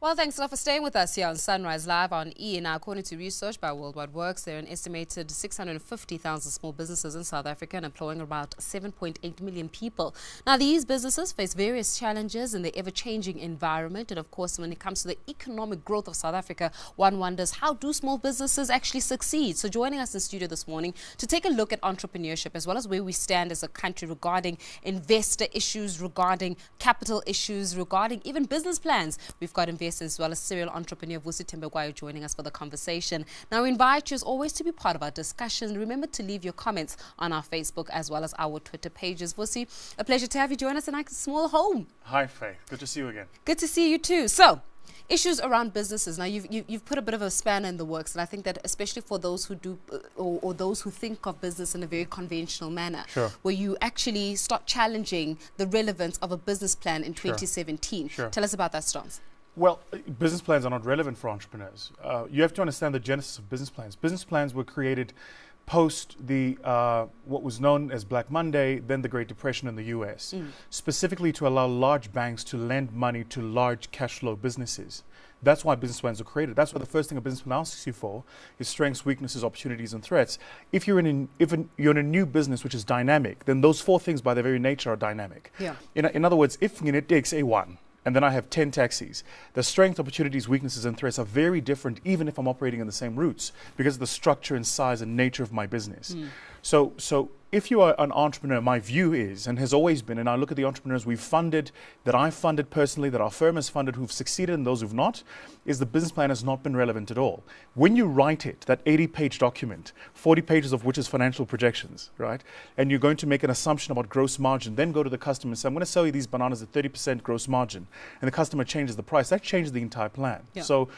Well, thanks a lot for staying with us here on Sunrise Live on E. Now, according to research by Worldwide Works, there are an estimated 650,000 small businesses in South Africa and employing about 7.8 million people. Now, these businesses face various challenges in the ever-changing environment. And of course, when it comes to the economic growth of South Africa, one wonders, how do small businesses actually succeed? So joining us in studio this morning to take a look at entrepreneurship as well as where we stand as a country regarding investor issues, regarding capital issues, regarding even business plans. We've got investors as well as serial entrepreneur Vusi Thembekwayo joining us for the conversation. Now, we invite you as always to be part of our discussion. Remember to leave your comments on our Facebook as well as our Twitter pages. Vusi, a pleasure to have you join us in our small home. Hi, Faye. Good to see you again. Good to see you too. So, issues around businesses. Now, you've put a bit of a spanner in the works, and I think that especially for those who do or those who think of business in a very conventional manner, Sure. where you actually start challenging the relevance of a business plan in 2017. Sure. Tell us about that stance. Well, business plans are not relevant for entrepreneurs. You have to understand the genesis of business plans. Business plans were created post the what was known as Black Monday, then the Great Depression in the US, specifically to allow large banks to lend money to large cash flow businesses. That's why business plans were created. That's why the first thing a business plan asks you for is strengths, weaknesses, opportunities, and threats. If you're in a new business which is dynamic, then those four things by their very nature are dynamic. Yeah. In other words, if it takes A1, and then I have 10 taxis, the strengths, opportunities, weaknesses, and threats are very different even if I'm operating in the same routes because of the structure and size and nature of my business. So if you are an entrepreneur, my view is, and has always been, and I look at the entrepreneurs we've funded, that I've funded personally, that our firm has funded, who've succeeded and those who've not, is the business plan has not been relevant at all. When you write it, that 80-page document, 40 pages of which is financial projections, right? And you're going to make an assumption about gross margin, then go to the customer and say, I'm going to sell you these bananas at 30% gross margin, and the customer changes the price. That changes the entire plan. Yeah. So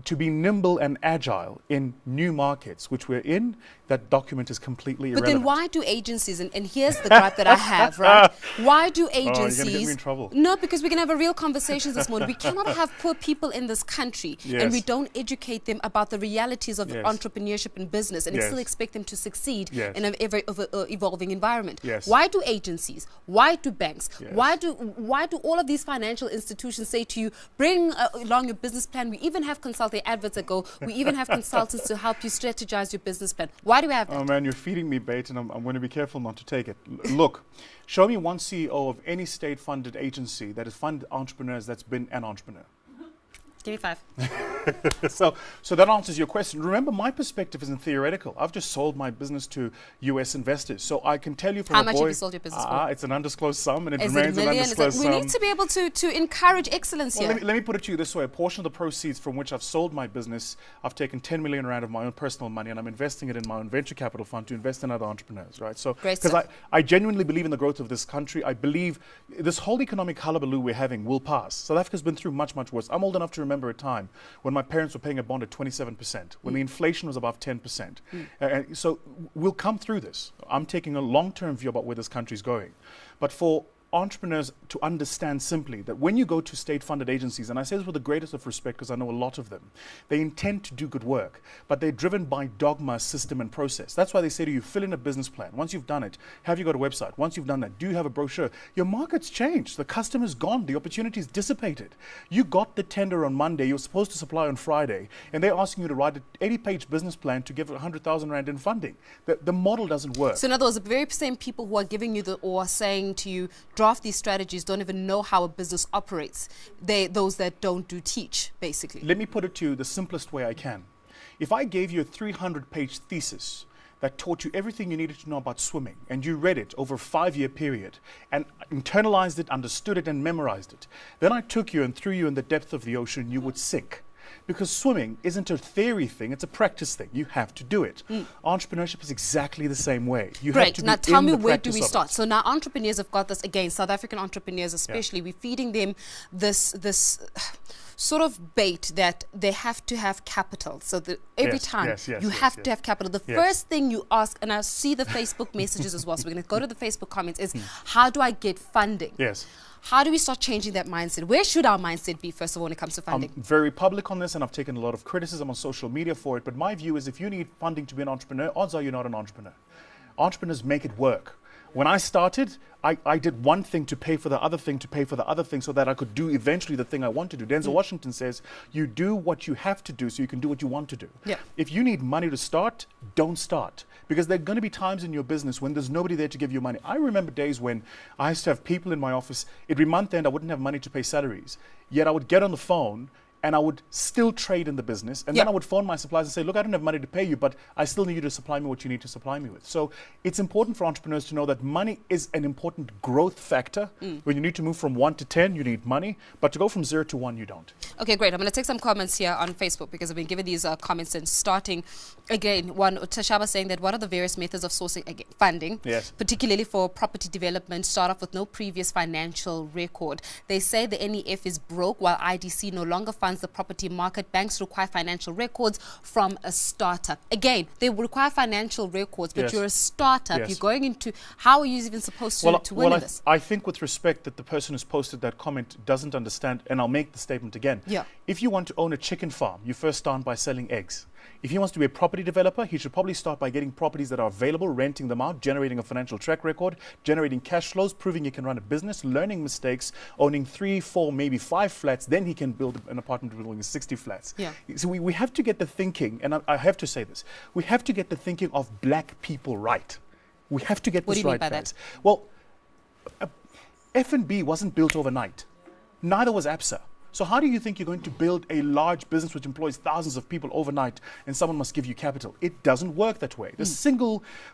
to be nimble and agile in new markets, which we're in, that document is completely irrelevant. But then why do agencies, and here's the gripe that I have, right? Why do agencies... Oh, you're going to get me in trouble. No, because we can have a real conversation this morning. We cannot have poor people in this country and we don't educate them about the realities of entrepreneurship and business and still expect them to succeed in an ever-evolving environment. Why do agencies, why do banks, why do all of these financial institutions say to you, bring along your business plan? We even have consulting adverts that go, we even have consultants to help you strategize your business plan. Why do we have that? Oh man, you're feeding me bait and I'm going to be careful not to take it. Look, show me one CEO of any state-funded agency that has funded entrepreneurs that's been an entrepreneur. Give me 5. So that answers your question. Remember, my perspective isn't theoretical. I've just sold my business to US investors. So I can tell you from How much have you sold your business for? It's an undisclosed sum and it Is remains it a million? an undisclosed sum. We need to be able to encourage excellence here. Let me put it to you this way. A portion of the proceeds from which I've sold my business, I've taken 10 million rand of my own personal money and I'm investing it in my own venture capital fund to invest in other entrepreneurs, right? So, because I genuinely believe in the growth of this country. I believe this whole economic hullabaloo we're having will pass. South Africa's been through much, much worse. I'm old enough to remember a time when my parents were paying a bond at 27%, when the inflation was above 10%. So we'll come through this. I'm taking a long-term view about where this country's going. But for entrepreneurs to understand simply that when you go to state-funded agencies, and I say this with the greatest of respect because I know a lot of them, they intend to do good work, but they're driven by dogma, system, and process. That's why they say to you, fill in a business plan. Once you've done it, have you got a website? Once you've done that, do you have a brochure? Your market's changed. The customer's gone. The opportunity's dissipated. You got the tender on Monday. You're supposed to supply on Friday, and they're asking you to write an 80-page business plan to give 100,000 rand in funding. The model doesn't work. So in other words, the very same people who are giving you or saying to you, draft these strategies don't even know how a business operates. Those that don't do teach, basically. Let me put it to you the simplest way I can. If I gave you a 300-page thesis that taught you everything you needed to know about swimming, and you read it over a 5-year period, and internalized it, understood it, and memorized it, then I took you and threw you in the depth of the ocean, you would sink. Because swimming isn't a theory thing, it's a practice thing. You have to do it. Entrepreneurship is exactly the same way. You have to be now tell in me, the where do we practice of start? it. So now entrepreneurs have got this, again, South African entrepreneurs especially, we're feeding them this sort of bait that they have to have capital. So that every time you have to have capital. The first thing you ask, and I see the Facebook messages as well, so we're going to go to the Facebook comments, is how do I get funding? How do we start changing that mindset? Where should our mindset be, first of all, when it comes to funding? I'm very public on this, and I've taken a lot of criticism on social media for it, but my view is if you need funding to be an entrepreneur, odds are you're not an entrepreneur. Entrepreneurs make it work. When I started, I did one thing to pay for the other thing, to pay for the other thing, so that I could do eventually the thing I want to do. Denzel Washington says, you do what you have to do so you can do what you want to do. Yeah. If you need money to start, don't start. Because there are going to be times in your business when there's nobody there to give you money. I remember days when I used to have people in my office. Every month end, I wouldn't have money to pay salaries. Yet I would get on the phone and I would still trade in the business. And then I would phone my suppliers and say, look, I don't have money to pay you, but I still need you to supply me what you need to supply me with. So it's important for entrepreneurs to know that money is an important growth factor. When you need to move from 1 to 10, you need money. But to go from 0 to 1, you don't. Okay, great. I'm going to take some comments here on Facebook because I've been given these comments and starting again. One, Tashaba saying that what are the various methods of sourcing funding, particularly for property development, start off with no previous financial record. They say the NEF is broke while IDC no longer funds the property market. Banks require financial records from a startup. Again, they require financial records, but you're a startup. You're going into, how are you even supposed to win this? I think with respect that the person who's posted that comment doesn't understand, and I'll make the statement again. If you want to own a chicken farm, you first start by selling eggs. If he wants to be a property developer, he should probably start by getting properties that are available, renting them out, generating a financial track record, generating cash flows, proving he can run a business, learning mistakes, owning 3, 4, maybe 5 flats. Then he can build an apartment building with 60 flats. So we have to get the thinking, and I have to say this, we have to get the thinking of black people right. We have to get this right, guys. Well, F&B wasn't built overnight. Neither was ABSA. So how do you think you're going to build a large business which employs thousands of people overnight and someone must give you capital? It doesn't work that way.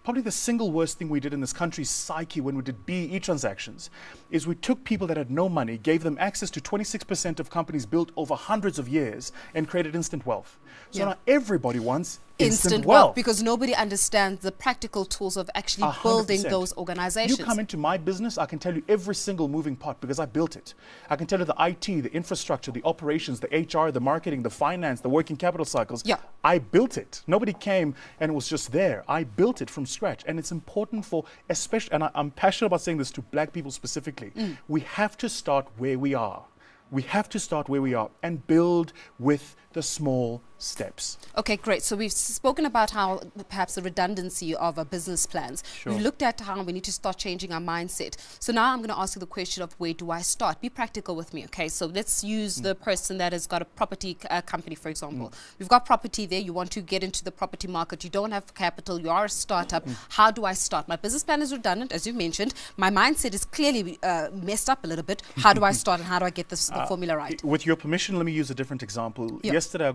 Probably the single worst thing we did in this country's psyche when we did BE transactions is we took people that had no money, gave them access to 26% of companies built over hundreds of years and created instant wealth. So now everybody wants instant wealth because nobody understands the practical tools of actually 100%. Building those organizations. You come into my business, I can tell you every single moving part because I built it. I can tell you the IT, the infrastructure, the operations, the HR, the marketing, the finance, the working capital cycles. I built it. Nobody came and it was just there. I built it from scratch. And it's important for, especially, and I'm passionate about saying this to black people specifically, we have to start where we are. We have to start where we are and build with the small steps. Okay, great. So we've spoken about how perhaps the redundancy of our business plans. We've looked at how we need to start changing our mindset. So now I'm going to ask you the question of where do I start? Be practical with me, okay? So let's use the person that has got a property company, for example. We've got property there. You want to get into the property market. You don't have capital. You are a startup. How do I start? My business plan is redundant, as you mentioned. My mindset is clearly messed up a little bit. How do I start and how do I get the formula right? With your permission, let me use a different example. Yesterday,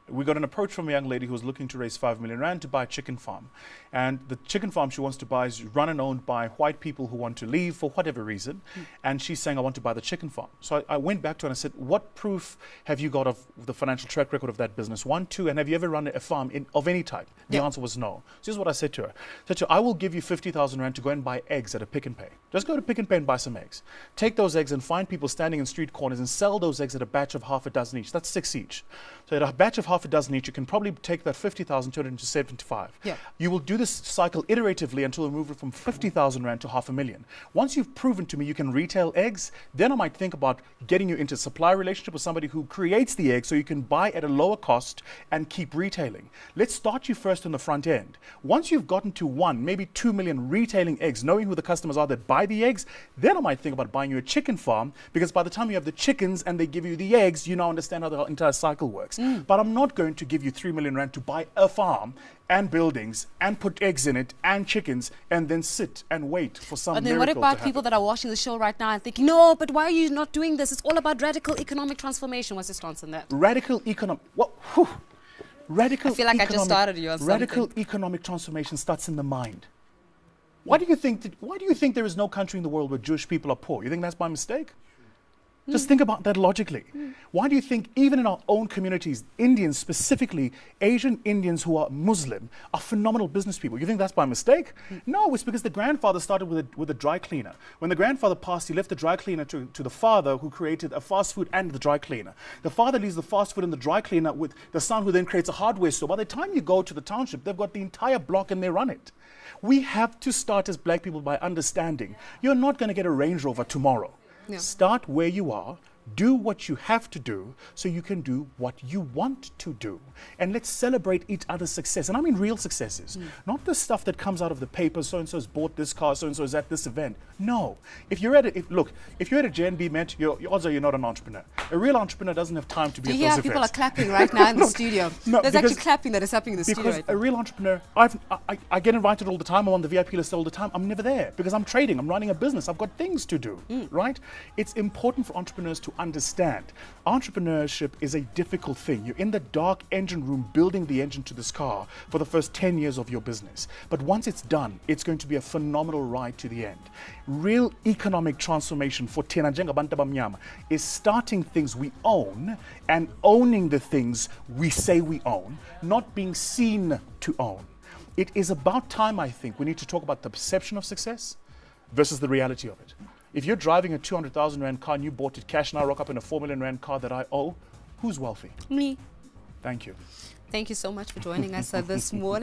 we got an approach from a young lady who was looking to raise 5 million rand to buy a chicken farm. And the chicken farm she wants to buy is run and owned by white people who want to leave for whatever reason. And she's saying, I want to buy the chicken farm. So I went back to her and I said, what proof have you got of the financial track record of that business? 1, 2, and have you ever run a farm of any type? The answer was no. So this is what I said to her. I said to her, I will give you 50,000 rand to go and buy eggs at a Pick and Pay. Just go to Pick and Pay and buy some eggs. Take those eggs and find people standing in street corners and sell those eggs at a batch of half a dozen each. That's 6 each. So at a batch of half a dozen each, you can probably take that 50,000, turn it into 75. You will do this cycle iteratively until you move it from 50,000 rand to 500,000. Once you've proven to me you can retail eggs, then I might think about getting you into a supply relationship with somebody who creates the eggs so you can buy at a lower cost and keep retailing. Let's start you first on the front end. Once you've gotten to 1, maybe 2 million retailing eggs, knowing who the customers are that buy the eggs, then I might think about buying you a chicken farm, because by the time you have the chickens and they give you the eggs, you now understand how the entire cycle works. But I'm not going to give you 3 million rand to buy a farm and buildings and put eggs in it and chickens and then sit and wait for some miracle to happen. And then what about people that are watching the show right now and thinking, no, but why are you not doing this? It's all about radical economic transformation. What's your stance on that? Radical economic... Radical I feel like I just started you on something. Radical economic transformation starts in the mind. Why do you think there is no country in the world where Jewish people are poor? You think that's by mistake? Just think about that logically. Why do you think even in our own communities, Indians specifically, Asian Indians who are Muslim, are phenomenal business people? You think that's by mistake? No, it's because the grandfather started with a dry cleaner. When the grandfather passed, he left the dry cleaner to the father, who created a fast food and the dry cleaner. The father leaves the fast food and the dry cleaner with the son, who then creates a hardware store. By the time you go to the township, they've got the entire block and they run it. We have to start as black people by understanding you're not going to get a Range Rover tomorrow. Start where you are, Do what you have to do so you can do what you want to do. And let's celebrate each other's success. And I mean real successes. Not the stuff that comes out of the paper, so-and-so's bought this car, so-and-so's at this event. No. If you're at a JNB event, odds are you're not an entrepreneur. A real entrepreneur doesn't have time to be at those events. Do you hear people are clapping right now in the studio? No, there's actually clapping that is happening in the studio right now. Because a real entrepreneur, I get invited all the time. I'm on the VIP list all the time. I'm never there because I'm trading. I'm running a business. I've got things to do, right? It's important for entrepreneurs to understand entrepreneurship is a difficult thing. You're in the dark engine room building the engine to this car for the first 10 years of your business. But once it's done, it's going to be a phenomenal ride to the end. Real economic transformation for Tena Njengabantu Abamnyama is starting things we own and owning the things we say we own, not being seen to own. It is about time, I think, we need to talk about the perception of success versus the reality of it. If you're driving a 200,000 Rand car and you bought it cash and I rock up in a 4 million Rand car that I owe, who's wealthy? Me. Thank you. Thank you so much for joining us this morning.